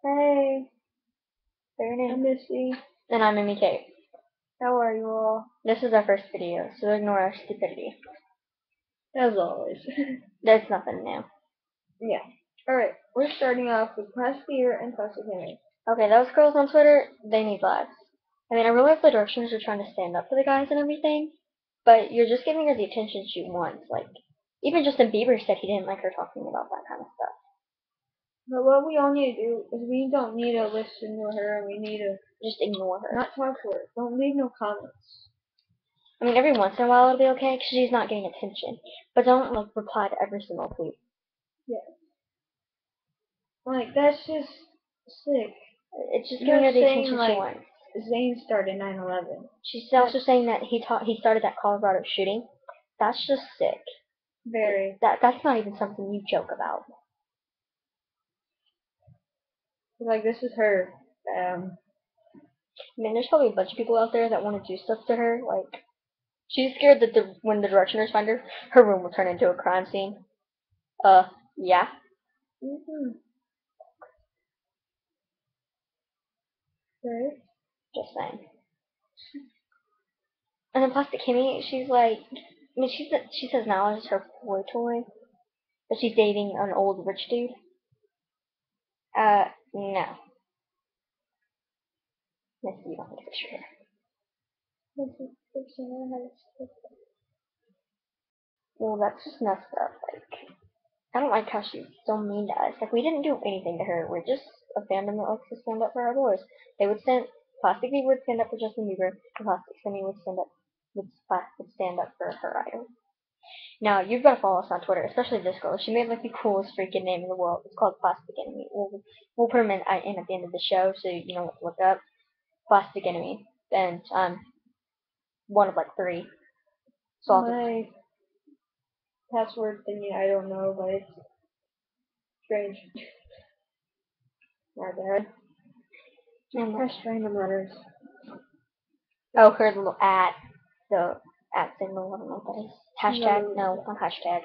Hey, Fair I'm Missy. And I'm Amy Kate. How are you all? This is our first video, so ignore our stupidity. As always. There's nothing new. Yeah. Alright, we're starting off with Plastic Ear and Plastic Henry. Okay, those girls on Twitter, they need lives. I mean, I realize the directioners are trying to stand up for the guys and everything, but you're just giving her the attention she wants. Like, even Justin Bieber said he didn't like her talking about that kind of stuff. But what we all need to do is we don't need to listen to her. We need to Just ignore her. not talk to her. Don't leave no comments. I mean, every once in a while it'll be okay because she's not getting attention, but don't like reply to every single tweet. Yeah. Like, that's just sick. It's just You're giving her the saying, attention she like, wants. Zayn started 9/11. She's also saying that he started that Colorado shooting. That's just sick. Very. That's not even something you joke about. Like, this is her. I mean, there's probably a bunch of people out there that want to do stuff to her. Like, she's scared that when the directioners find her, her room will turn into a crime scene. Yeah. Right? Just saying. And then Plastic Kimmy, she's like, I mean, she says now it's her boy toy, but she's dating an old rich dude. No. Let's see, you don't take a picture here. Well, that's just messed up. Like, I don't like how she's so mean to us. Like, we didn't do anything to her. We're just a fandom that likes to stand up for our boys. Plastic Bee would stand up for Justin Bieber, and Plastic Simi would stand up for her idol. Now, you've got to follow us on Twitter, especially this girl. She made like the coolest freaking name in the world. It's called Plastic Enemy. We'll put them in at the end of the show, so you know what to look up. Plastic Enemy, and I'm one of like three. So My password thingy, I don't know, but it's strange. My bad. Press random letters. Oh, her little the signal, I don't know what that is. Hashtag? No, not hashtag.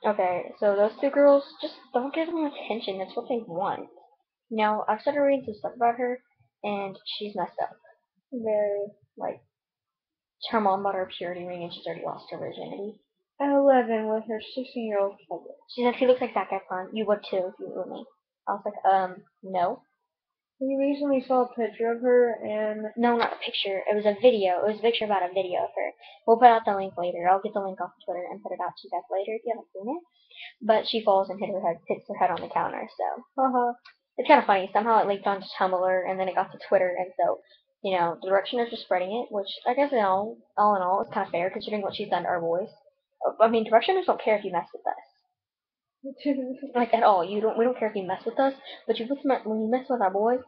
Okay, so those two girls, just don't give them attention. That's what they want. Now, I've started reading some stuff about her, and she's messed up. Very. Like, her mom bought her a purity ring, and she's already lost her virginity. At 11 with her 16-year-old cousin. She said he looks like Zac Efron. You would too if you were me. I was like, no. We recently saw a picture of her, and... No, not a picture. It was a video. It was a picture about a video of her. We'll put out the link later. I'll get the link off of Twitter and put it out to you guys later if you haven't seen it. But she falls and hits her head on the counter, so it's kind of funny. Somehow it leaked onto Tumblr, and then it got to Twitter, and so, you know, the directioners are spreading it, which I guess all in all is kind of fair considering what she's done to our boys. I mean, directioners don't care if you mess with us. Like, at all. We don't care if you mess with us, but when you mess with our boys,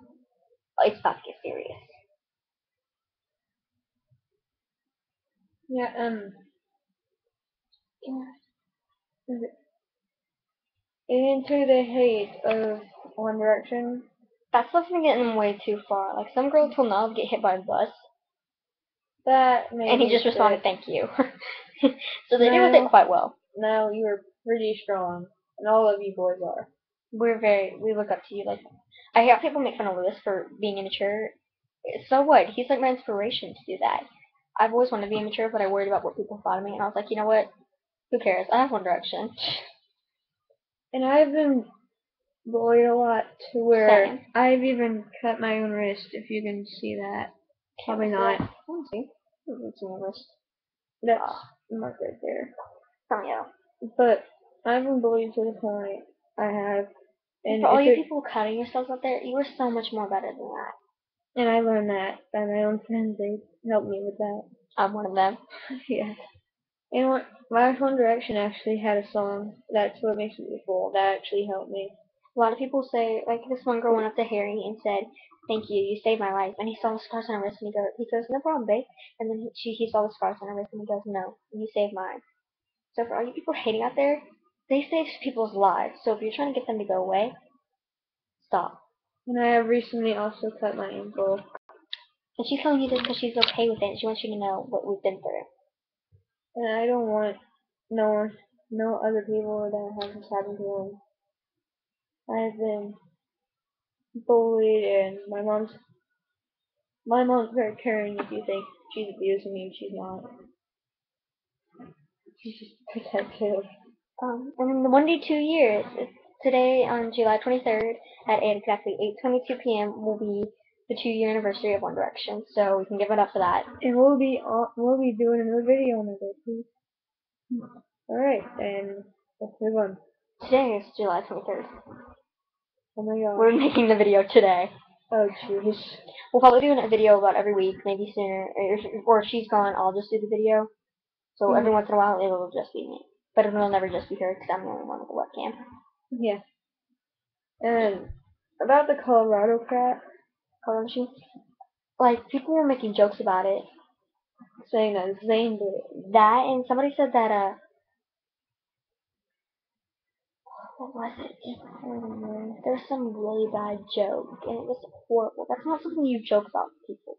it's about to get serious. Yeah, into the hate of One Direction. That's definitely getting way too far. Like, some girl told Niall to get hit by a bus, and he just responded, "Thank you." So they did with it quite well. Now you are pretty strong, and all of you boys are. We look up to you. Like, I hear people make fun of Lewis for being immature. So what? He's like my inspiration to do that. I've always wanted to be immature, but I worried about what people thought of me, and I was like, you know what? Who cares? I have One Direction. And I've been bullied a lot to where Same. I've even cut my own wrist, if you can see that. Probably not. Let's see. It's my wrist. That's marked right there. Oh, yeah. But I've been bullied to the point I have. And for all you people cutting yourselves out there, you are so much more better than that. And I learned that by my own friends. They helped me with that. I'm one of them. Yeah. And One Direction actually had a song. That's what makes me cool. That actually helped me. A lot of people say, like, this one girl went up to Harry and said, "Thank you, you saved my life." And he saw the scars on her wrist, and he goes, "No problem, babe." And then he saw the scars on her wrist, and he goes, "No, you saved mine." So for all you people hating out there, they save people's lives. So if you're trying to get them to go away, stop. And I have recently also cut my ankle. And she's telling you this because she's okay with it. She wants you to know what we've been through. And I don't want no other people that have this happen to them. I've been bullied, and my mom's very caring. If you think she's abusing me, she's not. She's just protective. And in the 1D 2 years, today on July 23rd at exactly 8:22 p.m. will be the 2-year anniversary of One Direction. So we can give it up for that. And we'll be doing another video on it, please. All right, and let's move on. Today is July 23rd. Oh my gosh. We're making the video today. Oh jeez. We'll probably do a video about every week, maybe sooner. Or if she's gone, I'll just do the video. So every once in a while, it will just be me. But it will never just be her, because I'm the only one with a webcam. Yeah. And about the Colorado crap, Color machine. Like, people were making jokes about it. saying that Zayn did it. That, and somebody said that, what was it? I don't remember. There was some really bad joke, and it was horrible. That's not something you joke about with people.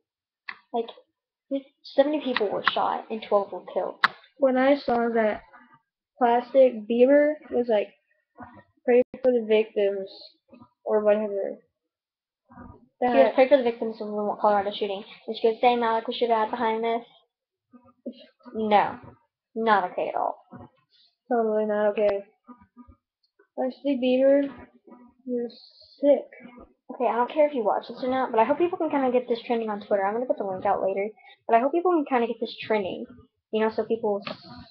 Like, 70 people were shot, and 12 were killed. When I saw that Plastic Bieber was like, pray for the victims, or whatever. She goes, pray for the victims of the Colorado shooting. And she goes, same Alec we should have had behind this. No. Not okay at all. Totally not okay. Plastic Bieber, you're sick. Okay, I don't care if you watch this or not, but I hope people can kind of get this trending on Twitter. I'm going to put the link out later. But I hope people can kind of get this trending. You know, so people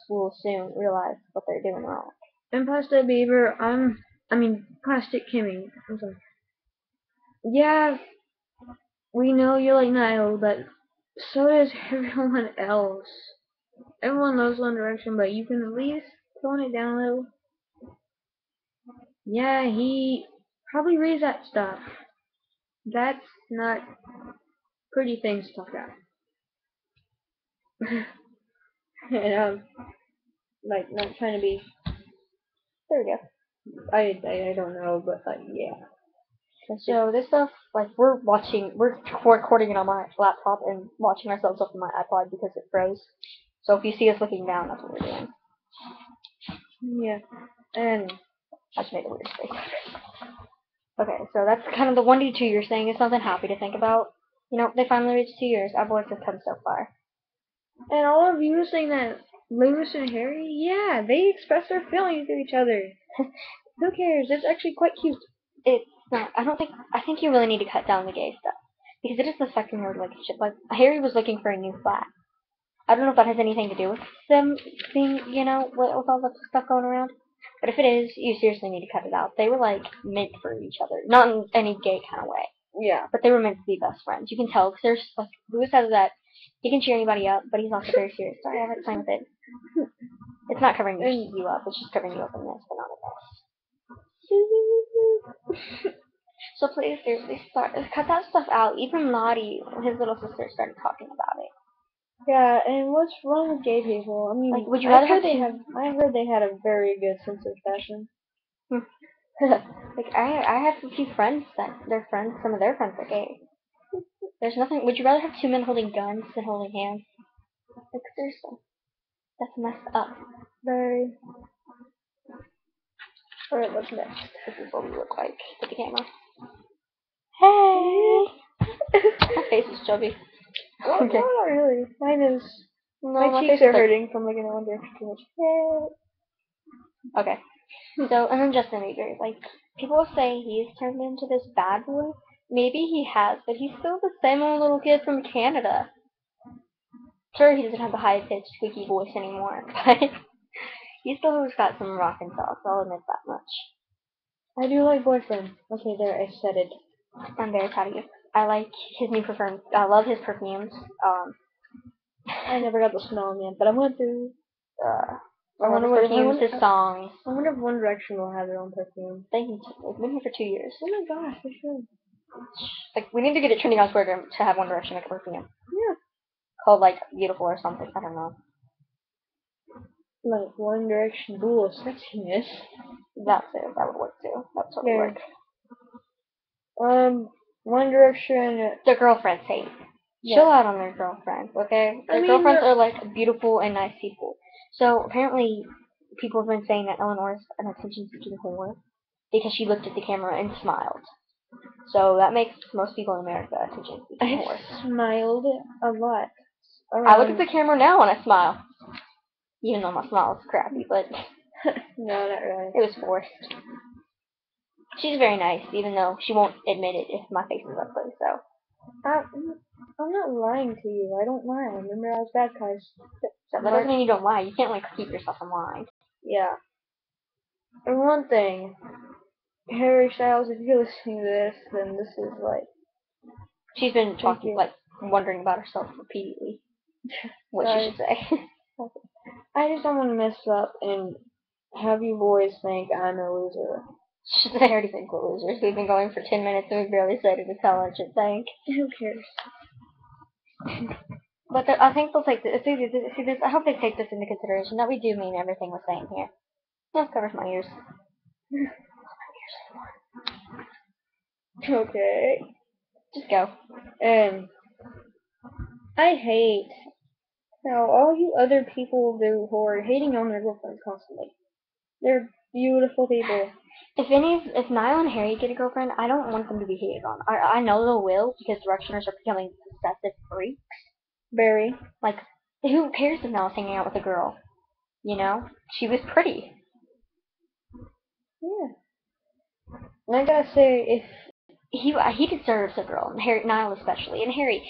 will soon realize what they're doing wrong. And Plastic Bieber, Plastic Kimmy. I'm sorry. Yeah, we know you like Niall, but so does everyone else. Everyone loves One Direction, but you can at least tone it down a little. Yeah, he probably reads that stuff. That's not pretty things to talk about. And like not trying to be. There we go. I don't know, but yeah. So this stuff, like, we're recording it on my laptop and watching ourselves up on my iPod because it froze. So if you see us looking down, that's what we're doing. Yeah, and I just made a weird face. Okay, so that's kind of the 1D 2 year thing. It's nothing happy to think about. You know, they finally reached 2 years. Our boys have come so far. and all of you saying that Lewis and Harry, yeah, they express their feelings to each other. Who cares? It's actually quite cute. It's not. I think you really need to cut down the gay stuff because it is affecting their relationship. Like, Harry was looking for a new flat. I don't know if that has anything to do with them being, you know, with all the stuff going around. But if it is, you seriously need to cut it out. They were, like, meant for each other. Not in any gay kind of way. Yeah. But they were meant to be best friends. You can tell, because there's, like, Lewis has that, he can cheer anybody up, but he's also very serious. Sorry, I haven't playing with it. It's not covering you up, it's just covering you up in this, but not in this. So please, seriously, cut that stuff out. Even Lottie, his little sister, started talking about it. Yeah, and what's wrong with gay people? I mean, Like, would you rather have I heard they had a very good sense of fashion. Like, I have a few friends that some of their friends are gay. There's nothing. Would you rather have two men holding guns than holding hands? Like, seriously, that's messed up. Very. Alright, what's next? This is what we look like with the camera. Hey! My face is chubby. Well, Okay. no, not really. Mine is. No, my face cheeks is are like, hurting from looking at One Direction too much. okay. So, and then Justin Bieber, like, people say he's turned into this bad boy. Maybe he has, but he's still the same old little kid from Canada. Sure, he doesn't have the high-pitched, squeaky voice anymore, but he still has got some rock and sauce, I'll admit that much. I do like Boyfriend. Okay, there, I said it. I'm very proud of you. I like his new perfume. I love his perfumes. I never got to smell them yet, but I want to. I love his perfumes, his songs. I wonder if One Direction will have their own perfume. They've been here for 2 years. Oh my gosh, they should. Like, we need to get it trending on Twitter to have One Direction make a perfume. Yeah. Called, like, Beautiful or something. I don't know. Like One Direction Dual Sexiness. That's it. That would work too. That would totally work. One Direction. Their girlfriends hate. Yeah. Chill out on their girlfriends, okay? Their girlfriends are, like, beautiful and nice people. So, apparently, people have been saying that Eleanor's an attention-seeking whore. because she looked at the camera and smiled. So that makes most people in America attention seeking I whore. smiled a lot. I look at the camera now and I smile. Even though my smile is crappy, but No, not really. it was forced. She's very nice, even though she won't admit it if my face is ugly, so. I'm not lying to you. I don't lie. Remember, I was baptized. So that doesn't mean you don't lie. You can't, like, keep yourself from lying. Yeah. And one thing, Harry Styles, if you're listening to this, then this is like, She's been thank talking, you. like, wondering about herself repeatedly. What she Sorry. should say. I just don't want to mess up and have you boys think I'm a loser. I already think we're losers. We've been going for 10 minutes and we barely said it to tell I should think. Who cares? But I think they'll take this. See this. I hope they take this into consideration. That we do mean everything we're saying here. That covers my ears. Okay. Just go. And I hate how all you other people who are hating on their girlfriends constantly. They're beautiful people. If Niall and Harry get a girlfriend, I don't want them to be hated on. I know they will because directioners are becoming possessive freaks. Barry. Like, who cares if Niall's hanging out with a girl? You know, she was pretty. Yeah. And I gotta say, if He deserves a girl, and Niall especially. And Harry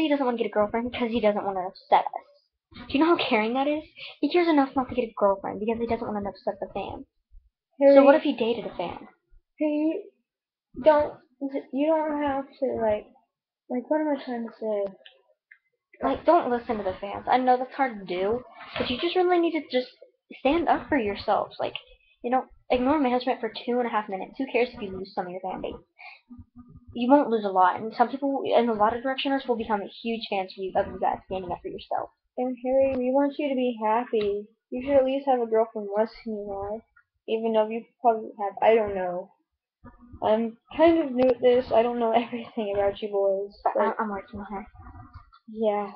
doesn't want to get a girlfriend because he doesn't want to upset us. Do you know how caring that is? He cares enough not to get a girlfriend because he doesn't want to upset the fans. Harry, So what if he dated a fan? Hey, don't you don't have to like what am I trying to say? Like, don't listen to the fans. I know that's hard to do, but you just really need to just stand up for yourselves. Like, you know, ignore management for 2.5 minutes. Who cares if you lose some of your fan base? You won't lose a lot, and some people, and a lot of directioners will become huge fans of you guys standing up for yourself. And Harry, we want you to be happy. You should at least have a girlfriend less than you are. Even though you probably have, I don't know. I'm kind of new at this. I don't know everything about you boys. But I'm working on her. yeah.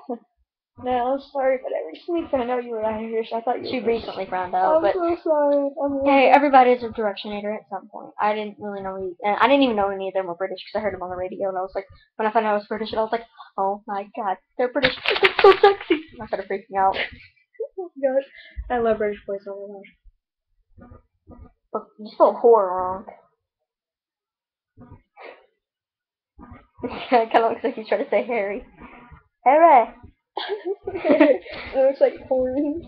No, I'm sorry, but I recently found out you were Irish. I thought you She were recently found out, but so sorry. hey, everybody's a directionator at some point. I didn't really know and I didn't even know any of them were British because I heard them on the radio, and I was like, when I found out I was British, and I was like, oh my god, they're British. It's so sexy. And I started freaking out. Oh god. I love British boys so much. But you spelled whore wrong. It kind of looks like you trying to say Harry. Harry! It looks like porn.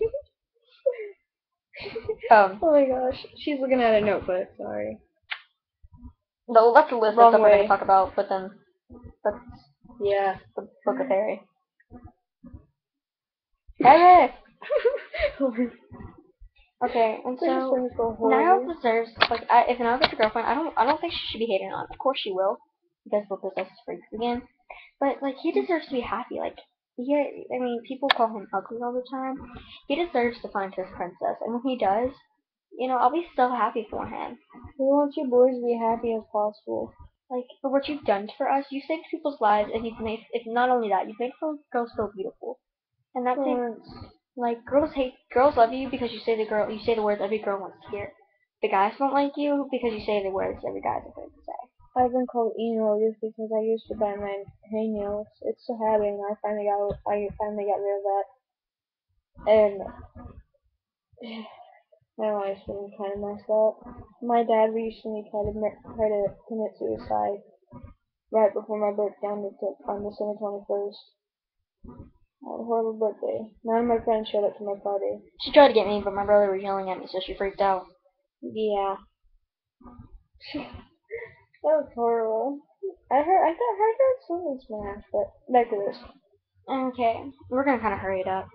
Oh my gosh. She's looking at a notebook, sorry. No, that's a list of Wrong stuff we're going way. to talk about, but then that's Yeah. the Book of Harry. Harry! Okay, and so Niall deserves, like, if Niall gets a girlfriend, I don't think she should be hated on. Of course she will, because we'll possess freaks again. But like, he deserves to be happy. Like, I mean, people call him ugly all the time. He deserves to find his princess, and when he does, you know, I'll be so happy for him. We want you boys to be happy as possible. Like, for what you've done for us, you saved people's lives, and you've made, if not only that, you've made girls so beautiful. And that's it. Like, girls love you because you say the words every girl wants to hear. The guys don't like you because you say the words every guy's afraid to say. I've been called emo just because I used to bite my hangnails. It's a habit, and I finally got rid of that. And my life's been kind of messed up. My dad recently tried to commit suicide right before my birthday on December 21st. I had a horrible birthday. None of my friends showed up to my party. She tried to get me, but my brother was yelling at me, so she freaked out. Yeah. That was horrible. I heard something smash, but back to this. Okay, we're gonna kind of hurry it up.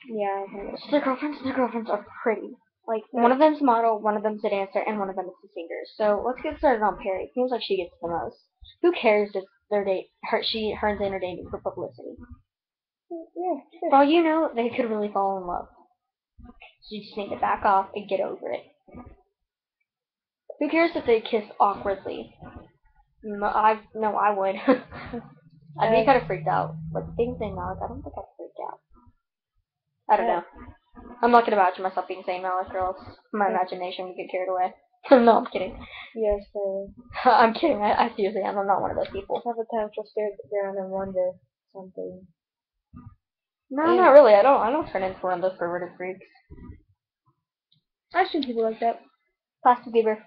Yeah. So their girlfriends are pretty. Like, one of them's a model, one of them's a dancer, and one of them is a singer. So let's get started on Perry. Seems like she gets the most. Who cares if her and Zayn are dating for publicity? Yeah. For all you know, they could really fall in love. So you just need to back off and get over it. Who cares if they kiss awkwardly? I would. I'd be kind of freaked out. But the things they know, I don't think I'd freak out. I don't know. I'm not gonna imagine myself being Zayn Malik girls. My imagination would get carried away. No, I'm kidding. Yes, sir. I'm kidding. I seriously am. I'm not one of those people. Half the time she'll stare at the ground and wonder something. No, not really. I don't turn into one of those perverted freaks. I've seen people like that. Plastic Bieber.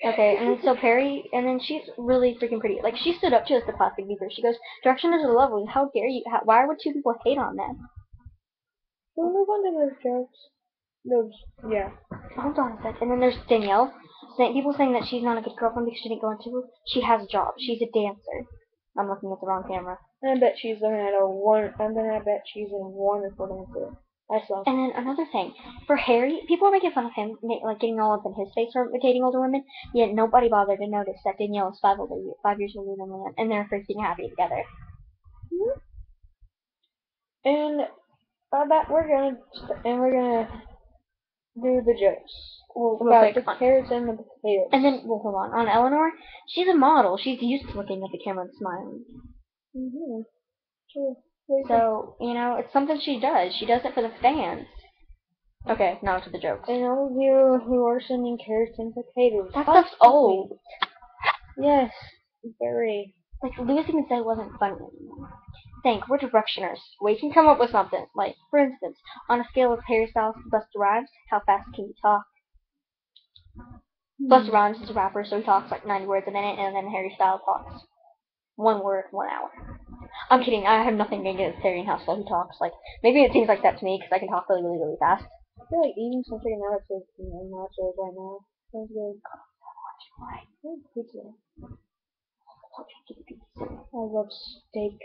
Okay, and so Perry, and then she's really freaking pretty. Like, she stood up to us, the Plastic Bieber. She goes, "Direction is lovely. How dare you? Why would two people hate on that?" We'll move on to those jokes. Yeah. Hold on a sec. And then there's Danielle. People saying that she's not a good girlfriend because she didn't go into it. She has a job. She's a dancer. I'm looking at the wrong camera. And I bet she's learning at and then I bet she's a wonderful dancer. I saw. And then another thing, for Harry, people are making fun of him, like getting all up in his face for dating older women. Yet nobody bothered to notice that Danielle is 5 years older than him, and they're freaking happy together. Mm-hmm. And that we're gonna do the jokes. We'll About the carrots and the potatoes. And then, well, hold on Eleanor, she's a model. She's used to looking at the camera and smiling. Mm-hmm. True. So, you know, it's something she does. She does it for the fans. Okay, now to the jokes. And all of you who are sending carrots and potatoes. That stuff's old. Yes, very. Like, Lewis even said it wasn't funny anymore. Think, we're directioners. We can come up with something. Like, for instance, on a scale of Harry Styles to Busta Rhymes, how fast can you talk? Busta Rhymes is a rapper, so he talks like 90 words a minute, and then Harry Styles talks 1 word, 1 hour. I'm kidding. I have nothing against Harry and how slow he talks. Like, maybe it seems like that to me because I can talk really, really, really fast. I feel like eating something nachos right now. Sounds good. Pizza. I love steak.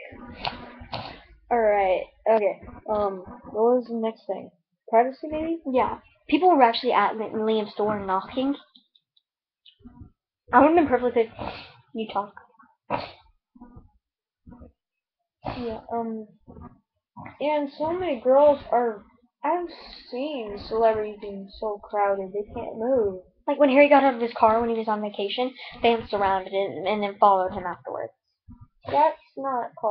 Alright, okay. What was the next thing? Privacy, maybe? Yeah. People were actually at Liam's door knocking. I would have been perfectly good. You talk. Yeah, and so many girls are. I've seen celebrities being so crowded they can't move. Like when Harry got out of his car when he was on vacation, fans surrounded him and then followed him afterwards. That's not called